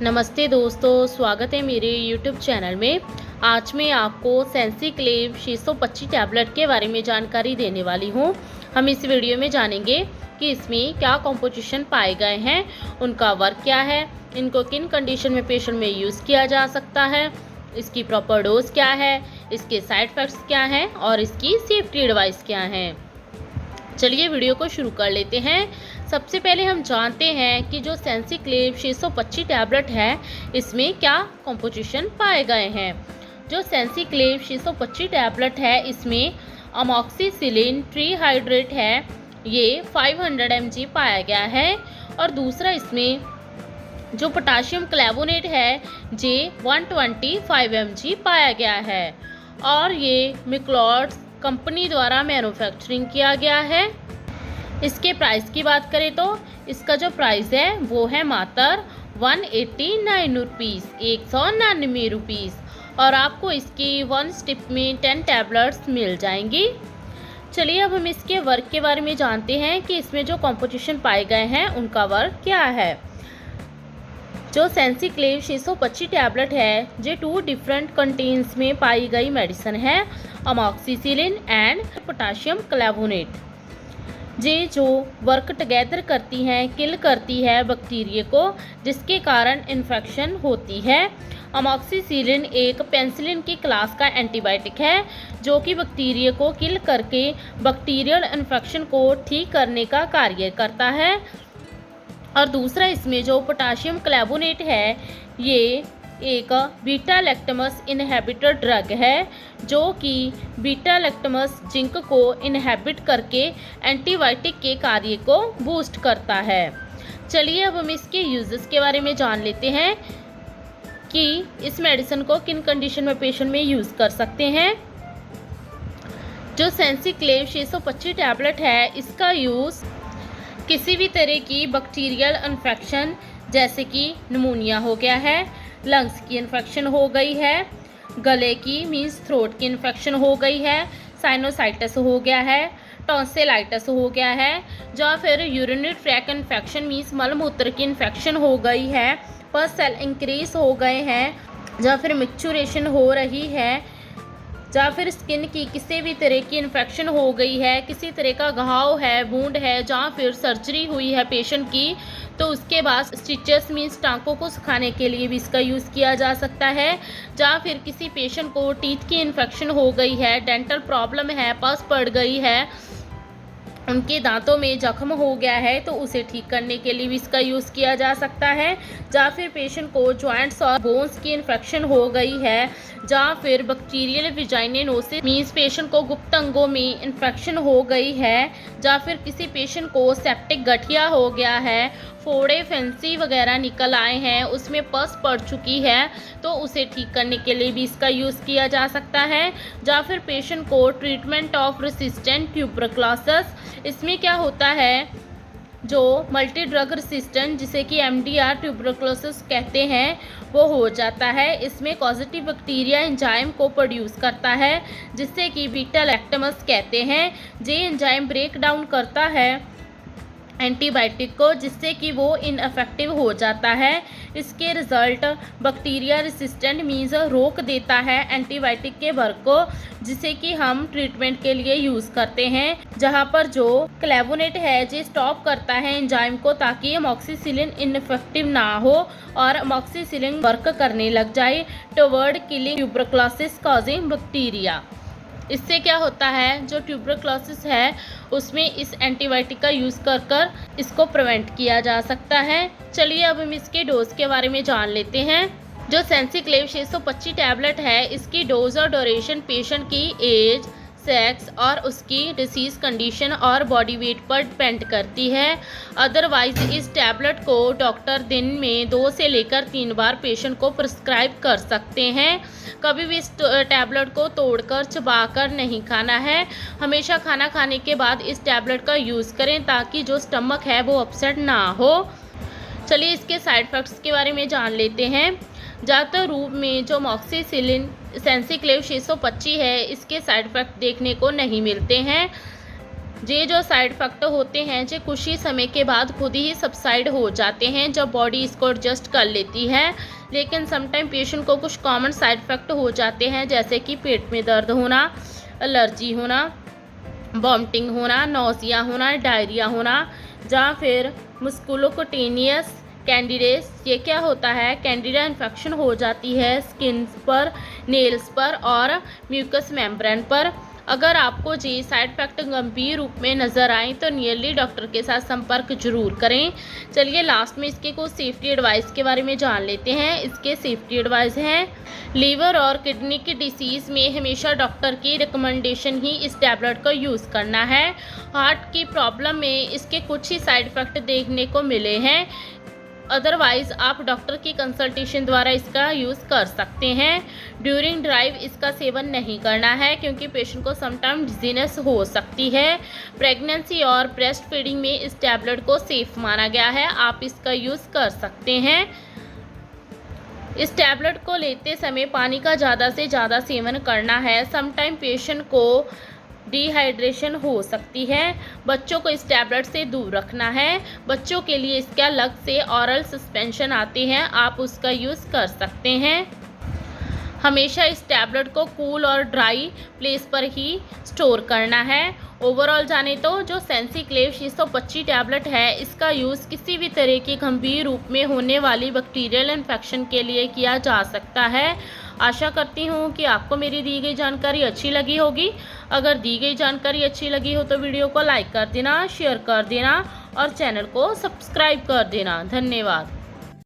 नमस्ते दोस्तों, स्वागत है मेरे YouTube चैनल में। आज मैं आपको सेंसिक्लेव 625 टैबलेट के बारे में जानकारी देने वाली हूँ। हम इस वीडियो में जानेंगे कि इसमें क्या कॉम्पोजिशन पाए गए हैं, उनका वर्क क्या है, इनको किन कंडीशन में पेशेंट में यूज़ किया जा सकता है, इसकी प्रॉपर डोज क्या है, इसके साइड इफ़ेक्ट्स क्या हैं और इसकी सेफ्टी एडवाइस क्या है। चलिए वीडियो को शुरू कर लेते हैं। सबसे पहले हम जानते हैं कि जो सेंसिक्लेव 625 टैबलेट है इसमें क्या कॉम्पोजिशन पाए गए हैं। जो सेंसिक्लेव 625 टैबलेट है इसमें अमॉक्सिसिलिन ट्रीहाइड्रेट है, ये 500 mg पाया गया है। और दूसरा इसमें जो पोटाशियम क्लेवोनेट है जे 125 mg पाया गया है और ये मिक्लॉड्स कंपनी द्वारा मैन्युफैक्चरिंग किया गया है। इसके प्राइस की बात करें तो इसका जो प्राइस है वो है मात्र 189 रुपीज़, 199 रुपीज़। और आपको इसकी 1 स्टिप में 10 टैबलेट्स मिल जाएंगी। चलिए अब हम इसके वर्क के बारे में जानते हैं कि इसमें जो कॉम्पोजिशन पाए गए हैं उनका वर्क क्या है। जो सेंसिक्लेव 625 टैबलेट है ये 2 डिफरेंट कंटेन्स में पाई गई मेडिसिन है, अमॉक्सिसिलिन एंड पोटाशियम क्लेवोनेट। ये जो वर्क टुगेदर करती हैं, किल करती है बैक्टीरिया को जिसके कारण इन्फेक्शन होती है। अमॉक्सिसिलिन एक पेनिसिलिन की क्लास का एंटीबायोटिक है जो कि बैक्टीरिया को किल करके बैक्टीरियल इन्फेक्शन को ठीक करने का कार्य करता है। और दूसरा इसमें जो पोटाशियम क्लेवोनेट है ये एक बीटा लैक्टमस इनहिबिटर ड्रग है जो कि बीटा लैक्टमस जिंक को इनहिबिट करके एंटीबायोटिक के कार्य को बूस्ट करता है। चलिए अब हम इसके यूजेस के बारे में जान लेते हैं कि इस मेडिसिन को किन कंडीशन में पेशेंट में यूज़ कर सकते हैं। जो सेंसिक्लेव 625 टैबलेट है इसका यूज़ किसी भी तरह की बैक्टीरियल इन्फेक्शन जैसे कि निमोनिया हो गया है, लंग्स की इन्फेक्शन हो गई है, गले की मीन्स थ्रोट की इन्फेक्शन हो गई है, साइनोसाइटिस हो गया है, टॉन्सिलाइटिस हो गया है, या फिर यूरिनरी ट्रैक इन्फेक्शन मीन्स मलमूत्र की इन्फेक्शन हो गई है, पस सेल इंक्रीज हो गए हैं, या फिर मिक्चुरेशन हो रही है, या फिर स्किन की किसी भी तरह की इन्फेक्शन हो गई है, किसी तरह का घाव है, वुंड है, या फिर सर्जरी हुई है पेशेंट की तो उसके बाद स्टिचेस मीन्स टाँकों को सुखाने के लिए भी इसका यूज़ किया जा सकता है। या फिर किसी पेशेंट को टीथ की इन्फेक्शन हो गई है, डेंटल प्रॉब्लम है, पस पड़ गई है, उनके दांतों में जख्म हो गया है तो उसे ठीक करने के लिए भी इसका यूज़ किया जा सकता है। या फिर पेशेंट को जॉइंट्स और बोन्स की इन्फेक्शन हो गई है, या फिर बैक्टीरियल विजाइनोसिस मीन्स पेशेंट को गुप्त अंगों में इन्फेक्शन हो गई है, या फिर किसी पेशेंट को सेप्टिक गठिया हो गया है, फोड़े फैंसी वगैरह निकल आए हैं, उसमें पस पड़ चुकी है तो उसे ठीक करने के लिए भी इसका यूज़ किया जा सकता है। या फिर पेशेंट को ट्रीटमेंट ऑफ रेसिस्टेंट ट्यूबरक्लोसिस, इसमें क्या होता है जो मल्टी ड्रग रेसिस्टेंट जिसे कि MDR ट्यूबरक्लोसिस कहते हैं वो हो जाता है। इसमें पॉजिटिव बैक्टीरिया एंजाइम को प्रोड्यूस करता है जिससे कि बीटा लैक्टमस कहते हैं। ये एंजाइम ब्रेक डाउन करता है एंटीबायोटिक को जिससे कि वो इनअफेक्टिव हो जाता है। इसके रिज़ल्ट बैक्टीरिया रेसिस्टेंट मीन्स रोक देता है एंटीबायोटिक के वर्क को जिसे कि हम ट्रीटमेंट के लिए यूज़ करते हैं। जहाँ पर जो क्लेवोनेट है ये स्टॉप करता है एंजाइम को ताकि अमॉक्सिसिलिन इनफेक्टिव ना हो और अमॉक्सिसिलिन वर्क करने लग जाए toward killing tuberculosis causing bacteria. इससे क्या होता है जो ट्यूबरक्लोसिस है उसमें इस एंटीबायोटिक का यूज़ कर इसको प्रिवेंट किया जा सकता है। चलिए अब हम इसके डोज के बारे में जान लेते हैं। जो सेंसिक्लेव 625 टैबलेट है इसकी डोज और ड्यूरेशन पेशेंट की एज, सेक्स और उसकी डिसीज़ कंडीशन और बॉडी वेट पर डिपेंड करती है। अदरवाइज इस टैबलेट को डॉक्टर दिन में 2 से लेकर 3 बार पेशेंट को प्रिस्क्राइब कर सकते हैं। कभी भी इस टैबलेट को तोड़कर चबाकर नहीं खाना है। हमेशा खाना खाने के बाद इस टैबलेट का यूज़ करें ताकि जो स्टमक है वो अपसेट ना हो। चलिए इसके साइड इफ़ेक्ट्स के बारे में जान लेते हैं। ज़्यादातर रूप में जो अमॉक्सिसिलिन सेंसिक्लेव 625 है इसके साइड इफ़ेक्ट देखने को नहीं मिलते हैं। ये जो साइड इफ़ेक्ट होते हैं ये कुछ ही समय के बाद खुद ही सबसाइड हो जाते हैं जब बॉडी इसको एडजस्ट कर लेती है। लेकिन समटाइम पेशेंट को कुछ कॉमन साइड इफ़ेक्ट हो जाते हैं, जैसे कि पेट में दर्द होना, एलर्जी होना, वॉमिटिंग होना, नौसिया होना, डायरिया होना, या फिर मस्कुलोकुटेनियस कैंडिडेस। ये क्या होता है, कैंडिडा इन्फेक्शन हो जाती है स्किन पर, नेल्स पर और म्यूकस मेम्ब्रेन पर। अगर आपको ये साइड इफ़ेक्ट गंभीर रूप में नज़र आए तो नियरली डॉक्टर के साथ संपर्क जरूर करें। चलिए लास्ट में इसके कुछ सेफ्टी एडवाइस के बारे में जान लेते हैं। इसके सेफ्टी एडवाइस हैं, लीवर और किडनी की डिसीज़ में हमेशा डॉक्टर की रिकमेंडेशन ही इस टैबलेट को यूज़ करना है। हार्ट की प्रॉब्लम में इसके कुछ ही साइड इफ़ेक्ट देखने को मिले हैं, अदरवाइज़ आप डॉक्टर की कंसल्टेशन द्वारा इसका यूज़ कर सकते हैं। ड्यूरिंग ड्राइव इसका सेवन नहीं करना है क्योंकि पेशेंट को समटाइम डिजीनेस हो सकती है। प्रेगनेंसी और ब्रेस्ट फीडिंग में इस टैबलेट को सेफ माना गया है, आप इसका यूज़ कर सकते हैं। इस टैबलेट को लेते समय पानी का ज़्यादा से ज़्यादा सेवन करना है, समटाइम पेशेंट को डिहाइड्रेशन हो सकती है। बच्चों को इस टैबलेट से दूर रखना है। बच्चों के लिए इसका अलग से ऑरल सस्पेंशन आते हैं, आप उसका यूज़ कर सकते हैं। हमेशा इस टैबलेट को कूल और ड्राई प्लेस पर ही स्टोर करना है। ओवरऑल जाने तो जो सेंसीक्लेव 625 टैबलेट है इसका यूज़ किसी भी तरह की गंभीर रूप में होने वाली बैक्टीरियल इन्फेक्शन के लिए किया जा सकता है। आशा करती हूँ कि आपको मेरी दी गई जानकारी अच्छी लगी होगी। अगर दी गई जानकारी अच्छी लगी हो तो वीडियो को लाइक कर देना, शेयर कर देना और चैनल को सब्सक्राइब कर देना। धन्यवाद।